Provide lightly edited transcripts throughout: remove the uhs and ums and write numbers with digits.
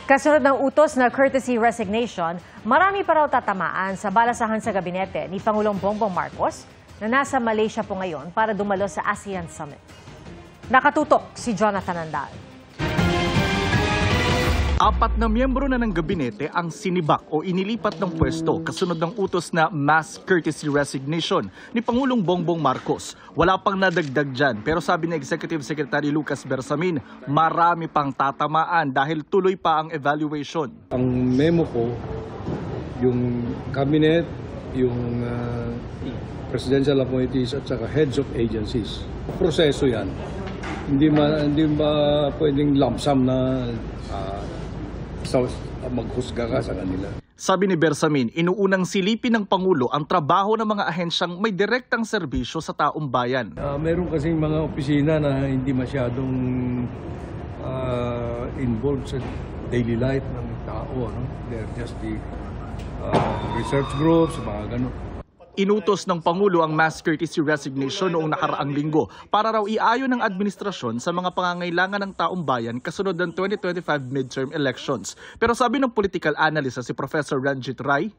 Kasunod ng utos na courtesy resignation, marami pa raw tatamaan sa balasahan sa gabinete ni Pangulong Bongbong Marcos na nasa Malaysia po ngayon para dumalo sa ASEAN Summit. Nakatutok si Jonathan Andal. 4 na miyembro na ng gabinete ang sinibak o inilipat ng pwesto kasunod ng utos na mass courtesy resignation ni Pangulong Bongbong Marcos. Wala pang nadagdag dyan, pero sabi ni Executive Secretary Lucas Bersamin, marami pang tatamaan dahil tuloy pa ang evaluation. Ang memo ko, yung cabinet, yung presidential appointees at saka heads of agencies. Proseso yan. Hindi ba pwedeng lump sum na maghusga ka sa kanila. Sabi ni Bersamin, inuunang silipin ng Pangulo ang trabaho ng mga ahensyang may direktang serbisyo sa taong bayan. Meron kasing mga opisina na hindi masyadong involved sa daily life ng tao. No? They're just the research groups, mga gano'n. Inutos ng Pangulo ang mass courtesy resignation noong nakaraang linggo para raw iayon ng administrasyon sa mga pangangailangan ng taong bayan kasunod ng 2025 midterm elections. Pero sabi ng political analyst si Professor Ranjit Rai,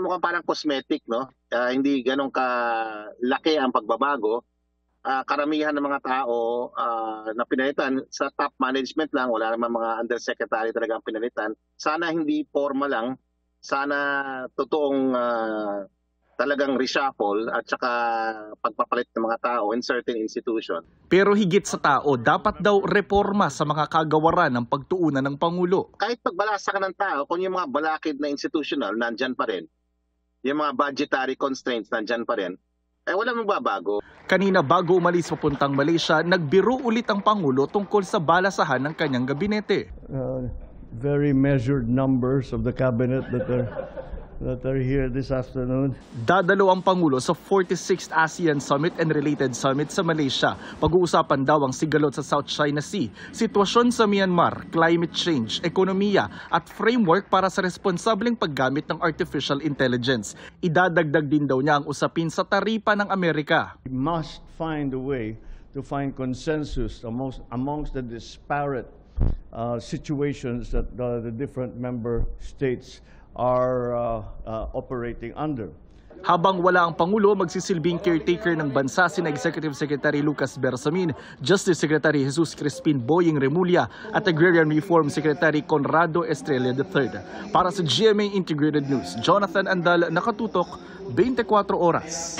mukhang parang cosmetic, no? Hindi ganun kalaki ang pagbabago. Karamihan ng mga tao na pinalitan sa top management lang, wala naman mga undersecretary talagang pinalitan. Sana hindi formal lang, sana totoong talagang reshuffle at saka pagpapalit ng mga tao in certain institution. Pero higit sa tao, dapat daw reforma sa mga kagawaran ng pagtuunan ng Pangulo. Kahit pagbalasa ka ng tao, kung yung mga balakid na institutional, nandyan pa rin. Yung mga budgetary constraints, nandyan pa rin. Wala magbabago. Kanina bago umalis papuntang Malaysia, nagbiro ulit ang Pangulo tungkol sa balasahan ng kanyang gabinete. Very measured numbers of the cabinet that are here this afternoon. Dadalo ang Pangulo sa 46th ASEAN Summit and related summit sa Malaysia. Pag-uusapan daw ang sigalot sa South China Sea, sitwasyon sa Myanmar, climate change, ekonomiya at framework para sa responsableng paggamit ng artificial intelligence. Idadagdag din daw niya ang usapin sa taripa ng Amerika. We must find a way to find consensus amongst the disparate situations that the different member states are operating under. Habang wala ang Pangulo, magsisilbing caretaker ng bansa sina Executive Secretary Lucas Bersamin, Justice Secretary Jesus Crispin Boying Remulla at Agrarian Reform Secretary Conrado Estrella III. Para sa GMA Integrated News, Jonathan Andal, nakatutok, 24 oras.